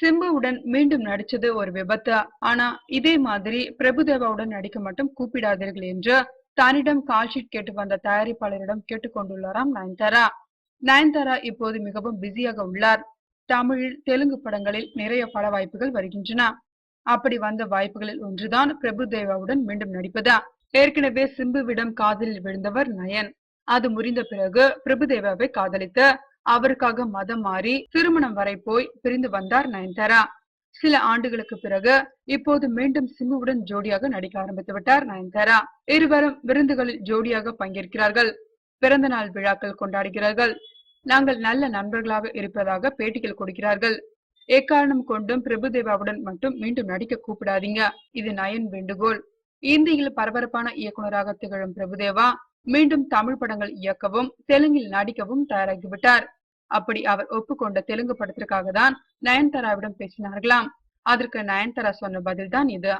சிம்புவுடன் மீண்டும் நடிச்சது ஒரு விபத்து. ஆனா இதே மாதிரி பிரபுதேவாவுடன் நடிக்க மட்டும் கூப்பிடாதீர்கள் என்று தன்னிடம் கால்ஷீட் கேட்டு வந்த தயாரிப்பாளரிடம் கேட்டுக்கொண்டுள்ளாராம் நயன்தாரா. நயன்தாரா இப்போது மிகவும் பிஸியாக உள்ளார். தமிழில், தெலுங்கு படங்களில் நிறைய பட வாய்ப்புகள் வருகின்றன. அப்படி வந்த வாய்ப்புகளில் ஒன்றுதான் பிரபுதேவாவுடன் மீண்டும் நடிப்பது. ஏற்கனவே சிம்புவிடம் காதலில் விழுந்தவர் நயன். அது முறிந்த பிறகு பிரபுதேவாவை காதலித்து அவருக்காக மதம் மாறி திருமணம் வரை போய் பிரிந்து வந்தார் நயன்தாரா. சில ஆண்டுகளுக்கு பிறகு இப்போது மீண்டும் சிம்புவுடன் ஜோடியாக நடிக்க ஆரம்பித்து விட்டார் நயன்தாரா. இருவரும் விருந்துகளில் ஜோடியாக பங்கேற்கிறார்கள். பிறந்த நாள் விழாக்கள் கொண்டாடுகிறார்கள். நாங்கள் நல்ல நண்பர்களாக இருப்பதாக பேட்டிகள் கொடுக்கிறார்கள். எக்காரணம் கொண்டும் பிரபுதேவாவுடன் மட்டும் மீண்டும் நடிக்க கூப்பிடாதீங்க. இது நயன் வேண்டுகோள். இந்தியில் பரபரப்பான இயக்குநராக திகழும் பிரபுதேவா மீண்டும் தமிழ் படங்கள் இயக்கவும் தெலுங்கில் நடிக்கவும் தயாராகிவிட்டார். அப்படி அவர் ஒப்புக்கொண்ட தெலுங்கு படத்திற்காக தான் நயன்தாராவிடம் பேசினார்களாம். அதற்கு நயன்தாரா சொன்ன பதில்தான் இது.